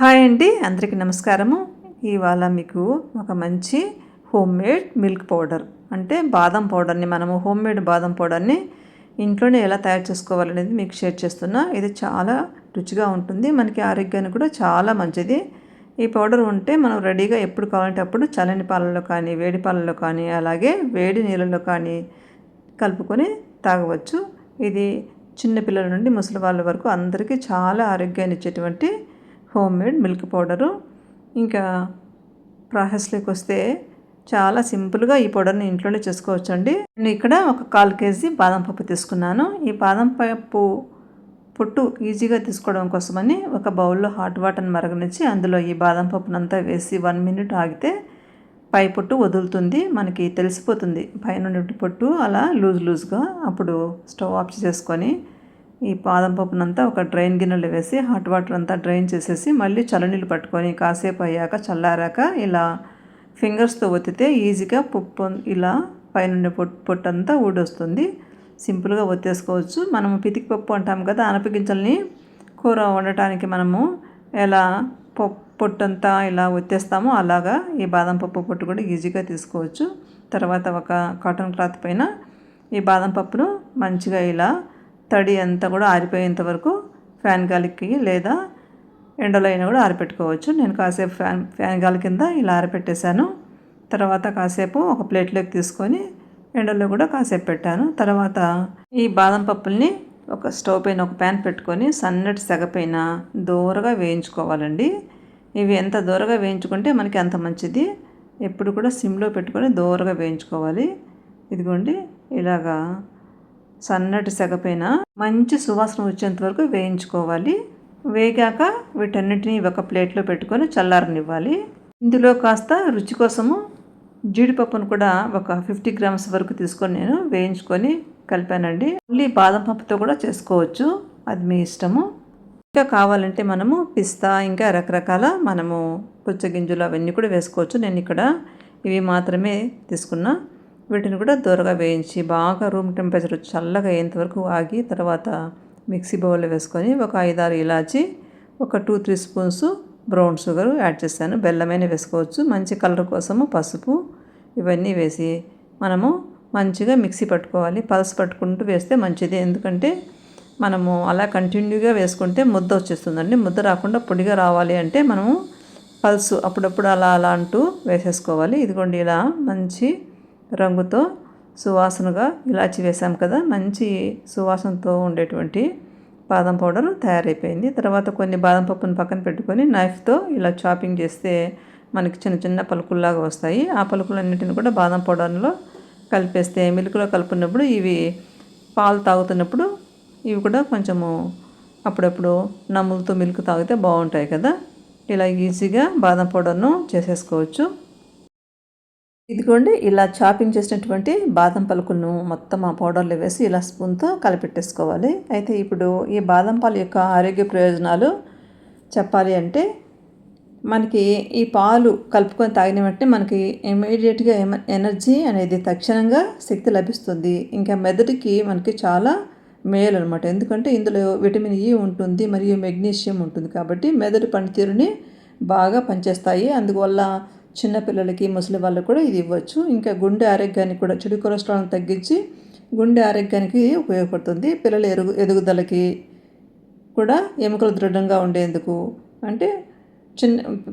Hi అండి, అందరికీ నమస్కారము. ఇవాళ మీకు ఒక మంచి హోమ్మేడ్ మిల్క్ పౌడర్ అంటే బాదం పౌడర్ని మనము హోమ్మేడ్ బాదం పౌడర్ని ఇంట్లోనే ఎలా తయారు చేసుకోవాలనేది మీకు షేర్ చేస్తున్నా. ఇది చాలా రుచిగా ఉంటుంది, మనకి ఆరోగ్యానికి కూడా చాలా మంచిది. ఈ పౌడర్ ఉంటే మనం రెడీగా ఎప్పుడు కావాలంటే అప్పుడు చల్లని పాలల్లో కానీ వేడి పాలల్లో కానీ అలాగే వేడి నీళ్ళల్లో కానీ కలుపుకొని తాగవచ్చు. ఇది చిన్నపిల్లల నుండి ముసలి వాళ్ళ వరకు అందరికీ చాలా ఆరోగ్యాన్ని ఇచ్చేటువంటి హోమ్మేడ్ మిల్క్ పౌడరు. ఇంకా ప్రాసెస్లోకి వస్తే చాలా సింపుల్గా ఈ పౌడర్ని ఇంట్లోనే చేసుకోవచ్చండి. నేను ఇక్కడ ఒక 1/4 కేజీ బాదం పప్పు తీసుకున్నాను. ఈ బాదం పప్పు పొట్టు ఈజీగా తీసుకోవడం కోసమని ఒక బౌల్లో హాట్ వాటర్ని మరగనిచ్చి అందులో ఈ బాదం పప్పునంతా వేసి 1 మినిట్ ఆగితే పై పొట్టు వదులుతుంది, మనకి తెలిసిపోతుంది పైన పొట్టు అలా లూజ్గా. అప్పుడు స్టవ్ ఆఫ్ చేసుకొని ఈ బాదం పప్పునంతా ఒక డ్రైన్ గిన్నెలో వేసి హాట్ వాటర్ అంతా డ్రైన్ చేసేసి మళ్ళీ చల్లనీళ్ళు పట్టుకొని కాసేపు అయ్యాక చల్లారాక ఇలా ఫింగర్స్తో ఒత్తితే ఈజీగా పప్పు ఇలా పైన పొట్టు అంతా ఊడొస్తుంది. సింపుల్గా ఒత్తేసుకోవచ్చు. మనము పితికి పప్పు అంటాం కదా, అనపగింజల్ని కూర వండటానికి మనము ఎలా పొట్టంతా ఇలా ఒత్తేస్తామో అలాగా ఈ బాదం పప్పు పొట్టు కూడా ఈజీగా తీసుకోవచ్చు. తర్వాత ఒక కాటన్ క్లాత్ పైన ఈ బాదం పప్పును మంచిగా ఇలా తడి అంతా కూడా ఆరిపోయేంత వరకు ఫ్యాన్ గాలికి లేదా ఎండలో అయినా కూడా ఆరిపెట్టుకోవచ్చు. నేను కాసేపు ఫ్యాన్ గాలి కింద ఇలా ఆరిపెట్టేశాను. తర్వాత కాసేపు ఒక ప్లేట్లోకి తీసుకొని ఎండలో కూడా కాసేపు పెట్టాను. తర్వాత ఈ బాదం పప్పుల్ని ఒక స్టవ్ పైన ఒక ప్యాన్ పెట్టుకొని సన్నటి సెగ పైన దూరగా వేయించుకోవాలండి. ఇవి ఎంత దూరగా వేయించుకుంటే మనకి అంత మంచిది. ఎప్పుడు కూడా సిమ్లో పెట్టుకొని దూరగా వేయించుకోవాలి. ఇదిగోండి ఇలాగా సన్నటి సెగ పైన మంచి సువాసన వచ్చేంత వరకు వేయించుకోవాలి. వేగాక వీటన్నిటిని ఒక ప్లేట్లో పెట్టుకొని చల్లారనివ్వాలి. ఇందులో కాస్త రుచి కోసము జీడిపప్పును కూడా ఒక 50 గ్రామ్స్ వరకు తీసుకొని నేను వేయించుకొని కలిపానండి. మళ్ళీ బాదం పప్పుతో కూడా చేసుకోవచ్చు, అది మీ ఇష్టము. ఇంకా కావాలంటే మనము పిస్తా ఇంకా రకరకాల మనము పుచ్చగింజలు అవన్నీ కూడా వేసుకోవచ్చు. నేను ఇక్కడ ఇవి మాత్రమే తీసుకున్నా. వీటిని కూడా దూరగా వేయించి బాగా రూమ్ టెంపరేచర్ చల్లగా అయ్యేంత వరకు ఆగి తర్వాత మిక్సీ బౌల్లో వేసుకొని ఒక 5-6 ఇలాచి ఒక 2-3 స్పూన్స్ బ్రౌన్ షుగర్ యాడ్ చేశాను. బెల్లమైనా వేసుకోవచ్చు. మంచి కలర్ కోసము పసుపు ఇవన్నీ వేసి మనము మంచిగా మిక్సీ పట్టుకోవాలి. పల్స్ పట్టుకుంటూ వేస్తే మంచిది, ఎందుకంటే మనము అలా కంటిన్యూగా వేసుకుంటే ముద్ద వచ్చేస్తుందండి. ముద్ద రాకుండా పొడిగా రావాలి అంటే మనము పల్స్ అప్పుడప్పుడు అలా అంటూ వేసేసుకోవాలి. ఇదిగోండి ఇలా మంచి రంగుతో సువాసనగా ఇలాచి వేసాం కదా, మంచి సువాసనతో ఉండేటువంటి బాదం పౌడర్ తయారైపోయింది. తర్వాత కొన్ని బాదం పప్పును పక్కన పెట్టుకొని నైఫ్తో ఇలా చాపింగ్ చేస్తే మనకి చిన్న చిన్న పలుకుల్లాగా వస్తాయి. ఆ పలుకులన్నిటిని కూడా బాదం పౌడర్లో కలిపేస్తే మిల్క్లో కలుపున్నప్పుడు ఇవి పాలు తాగుతున్నప్పుడు ఇవి కూడా కొంచెము అప్పుడప్పుడు నమ్ములతో మిల్క్ తాగితే బాగుంటాయి కదా. ఇలా ఈజీగా బాదం పౌడర్ను చేసేసుకోవచ్చు. ఇదిగోండి ఇలా చాపింగ్ చేసినటువంటి బాదం పలుకులను మొత్తం ఆ పౌడర్లో వేసి ఇలా స్పూన్తో కలిపెట్టేసుకోవాలి. అయితే ఇప్పుడు ఈ బాదం పాలు యొక్క ఆరోగ్య ప్రయోజనాలు చెప్పాలి అంటే మనకి ఈ పాలు కలుపుకొని తాగిన వెంటనే మనకి ఇమీడియట్గా ఎనర్జీ అనేది తక్షణంగా శక్తి లభిస్తుంది. ఇంకా మెదడుకి మనకి చాలా మేలు అనమాట, ఎందుకంటే ఇందులో విటమిన్ ఈ ఉంటుంది మరియు మెగ్నీషియం ఉంటుంది కాబట్టి మెదడు పనితీరుని బాగా పనిచేస్తాయి. అందువల్ల చిన్నపిల్లలకి ముసలి వాళ్ళకి కూడా ఇది ఇవ్వచ్చు. ఇంకా గుండె ఆరోగ్యానికి కూడా చెడు కొలెస్ట్రాల్ని తగ్గించి గుండె ఆరోగ్యానికి ఉపయోగపడుతుంది. పిల్లల ఎదుగుదలకి కూడా ఎముకలు దృఢంగా ఉండేందుకు అంటే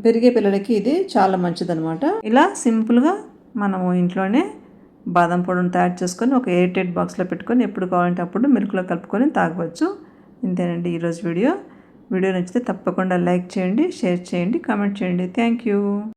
పెరిగే పిల్లలకి ఇది చాలా మంచిదన్నమాట. ఇలా సింపుల్గా మనము ఇంట్లోనే బాదం పౌడర్ని తయారు చేసుకొని ఒక ఎయిర్ టైట్ బాక్స్లో పెట్టుకొని ఎప్పుడు కావాలంటే అప్పుడు మిల్క్లో కలుపుకొని తాగవచ్చు. ఇంతేనండి ఈరోజు వీడియో నచ్చితే తప్పకుండా లైక్ చేయండి, షేర్ చేయండి, కామెంట్ చేయండి. Thank you.